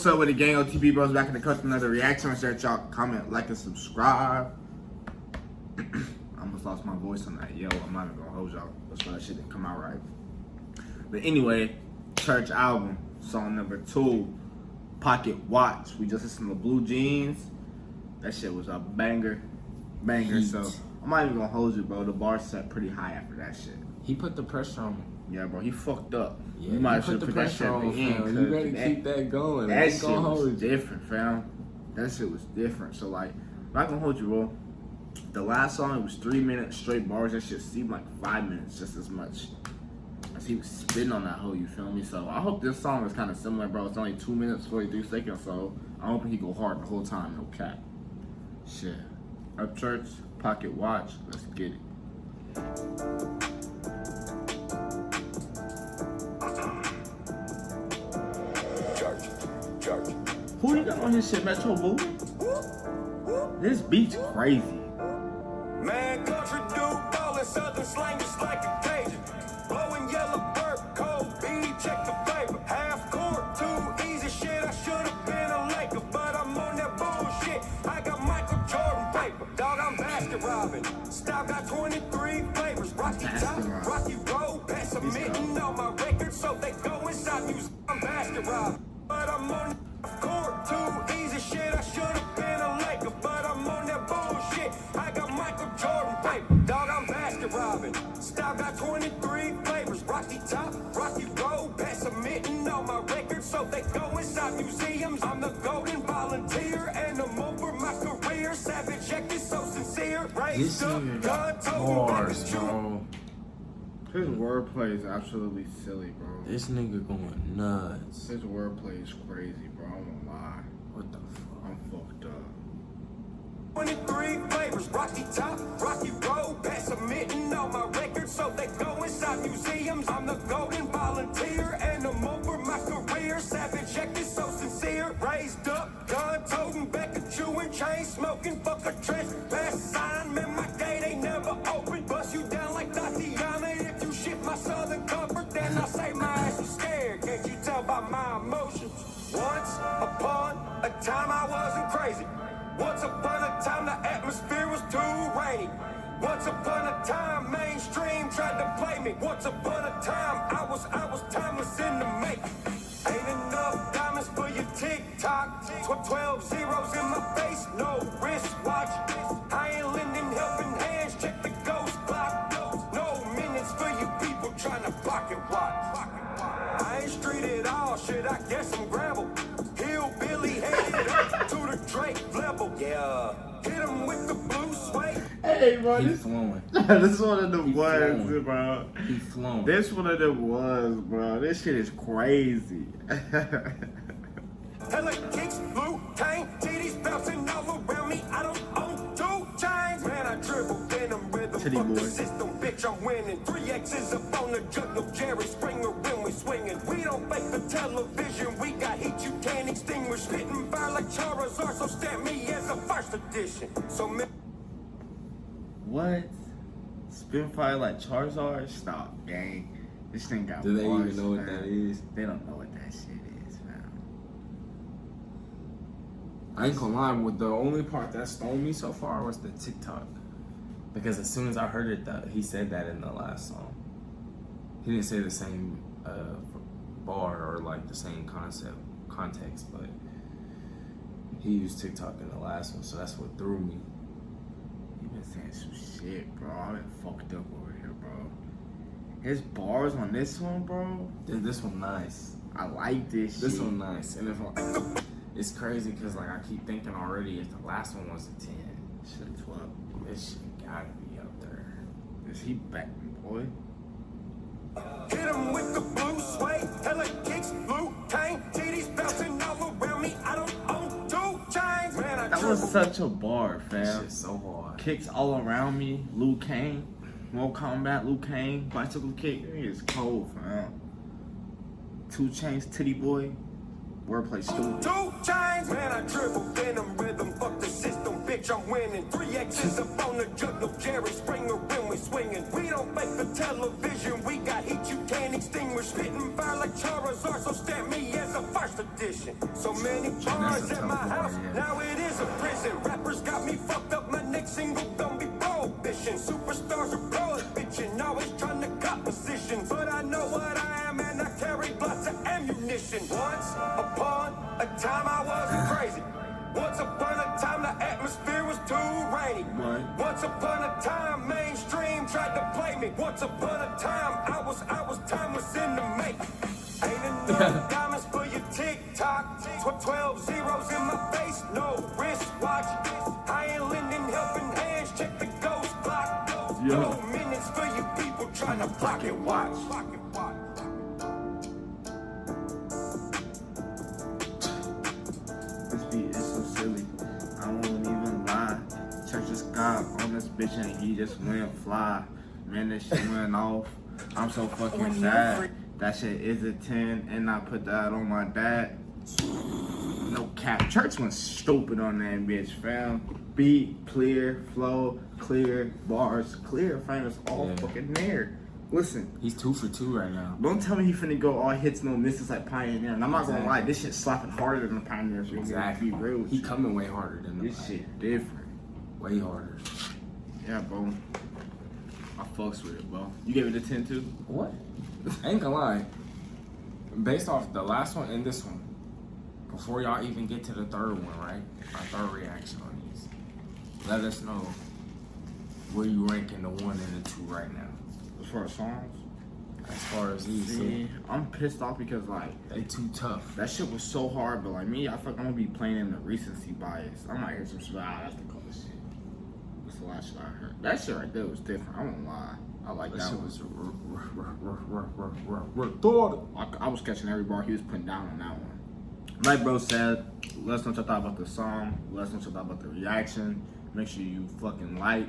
what's up with the gang? OTB Bros back in the cut with another reaction. Make sure y'all comment, like, and subscribe. I almost lost my voice on that. Yo, I'm not even gonna hold y'all. That's why that shit didn't come out right. But anyway, Church album, song number 2, Pocket Watch. We just listened to Blue Jeans. That shit was a banger. Heat. So I'm not even gonna hold you, bro. The bar set pretty high after that shit. He put the pressure on him. Yeah, bro, he fucked up. Yeah, you might have put that shit at the end. You gotta keep that going. That shit was different, fam. That shit was different. So, like, I'm not gonna hold you, bro. The last song, it was 3 minutes straight bars. That shit seemed like 5 minutes, just as much as he was spitting on that hoe, you feel me? So, I hope this song is kind of similar, bro. It's only 2 minutes, 43 seconds, so I'm hoping he go hard the whole time, no cap. Shit. Upchurch, Pocket Watch, let's get it. Who you got on his shit, Metro Boo? This beat's crazy. Man, country dude, ballin' southern slang just like a Cajun. Blowing yellow bird, cold beat, check the flavor. Half court, too easy shit. I should've been a Laker, but I'm on that bullshit. I got Michael Jordan paper. Dog, I'm basket robbing. Style got 23 flavors. Rocky top, rocky road, pass a mitten on my record, so they go inside music. I'm basket robbing, but I'm on court, too easy shit. I should've been a Laker, but I'm on that bullshit. I got Michael Jordan paper. Dog, I'm basket robbing. Style got 23 flavors. Rocky top, rocky road, pass a mitten on my record, so they go inside museums. I'm the golden volunteer, and I'm over my career. Savage X is so sincere. Raised up, gun Bars, bro. His wordplay is absolutely silly, bro. This nigga going nuts. His wordplay is crazy, bro. I won't lie. What the fuck? I'm fucked up. 23 flavors, rocky top, rocky road, pass a mitten on my record, so they go inside museums. I'm the golden volunteer, and I'm over my career. Savage X is so sincere. Raised up, gun toting, back a chewing, chain smoking, fuck a trench. Pass sign, man, my gate ain't never open. Bust you down like Tatiana. If you shit my southern comfort, then I say my ass was scared. Can't you tell by my emotions? Once upon a time I wasn't crazy. Once upon a time the atmosphere was too rainy. Once upon a time mainstream tried to play me. Once upon a time I was timeless in the making. Ain't enough diamonds for your TikTok. 12 zeros in my face, no wristwatch. I ain't lending helping hands, check the ghost clock. No minutes for you people trying to pocket watch. I ain't street at all, shit, I guess I'm gravel. Hillbilly headed up to the Drake level. Yeah, hit him with the blue suede. Hey, bro, He's flowing. this one of them was, flowing. bro. He's flowing. This one of them was, bro. This shit is crazy. Hella kicks, blue tank, titties bouncing all around me. I don't own 2 chains. Man, I dribble denim rhythm. Titty Fuck boy. the system, bitch, I'm winning. 3 X's up on the jug, no Jerry Springer when we swinging. We don't fake the television, we got heat you can't extinguish. Spitting fire like Charizard, so stamp me as a first edition. So What? Spitfire like Charizard? Stop, gang. This thing got Do they bars, even know what man. that is? They don't know what that shit is, man. I ain't gonna lie, with the only part that stole me so far was the TikTok. Because as soon as I heard it, he said that in the last song. He didn't say the same bar or like the same context, but he used TikTok in the last one, so that's what threw me. You been saying some shit, bro. I been fucked up over here, bro. His bars on this one, bro. Dude, this one nice. I like this shit. This one nice. And if it's crazy because like I keep thinking already, if the last one was a 10, Shit, 12. this shit gotta be up there. Is he back, boy? hit him with the blue suede. Hella kicks, blue tank, titties bouncing all around me. I don't own 2 chains. Man, I That was such a bar, This fam. shit's so hard. Kicks all around me. Liu Kang. Mortal Kombat, Liu Kang. Bicycle kick. He is cold, fam. 2 Chainz, Titty Boy. Wordplay stupid. 2 chains. Man, I dribble denim rhythm. Fuck the system, bitch, I'm winning. 3X's up on the jug, no Jerry Springer when we swinging. We don't fake the television, we got heat you can't extinguish. Spitting fire like Charizard, so stamp me as a first edition. So many bars at my house, now it is a prison. Rappers got me fucked up, my next single gon' be prohibition. Superstars are prohibition, always trying to cop positions. But I know what I am and I carry lots of ammunition. Once upon a time I was crazy. Once upon a time the atmosphere was too rainy. Once upon a time mainstream tried to play me. Once upon a time I was time was in the making. Ain't enough diamonds for your TikTok. 12 zeros in my face, no wristwatch. I ain't lending helping hands, check the ghost block. No minutes for you people trying to pocket watch. This beat is so silly, I won't even lie. Church just got on this bitch and he just went fly. Man, this shit went off. I'm so fucking sad. That shit is a 10 and I put that on my dad. No cap. Church went stupid on that bitch, fam. Beat, clear, flow, clear, bars, clear, fam. It's all fucking there. Listen. He's 2 for 2 right now. Don't tell me he finna go all hits, no misses like Pioneer. And I'm not gonna lie, this shit slapping harder than the Pioneer. So Exactly. Be real. He coming way harder than This shit different. Way harder. Yeah, bro. I fucks with it, bro. You gave it a 10 too? What? I ain't gonna lie. Based off the last one and this one, before y'all even get to the third one, right? Our third reaction on these. Let us know where you ranking the 1 and the 2 right now. As far as songs? As far as these, See, I'm pissed off because like they too tough. that shit was so hard, but like me, I feel like I'm gonna be playing in the recency bias. I might hear some shit. That's the coolest shit. What's the last shit I heard? That shit right there was different. I won't lie. I like that shit one. Was I was catching every bar he was putting down on that one. Like bro said, let us know what y'all thought about the song. Let us know what y'all thought about the reaction. Make sure you fucking like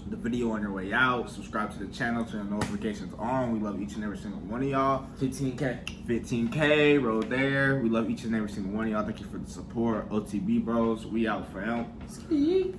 the video on your way out. Subscribe to the channel, turn the notifications on. We love each and every single one of y'all. 15K, road there. We love each and every single one of y'all. Thank you for the support. OTB bros, we out for now. Ski.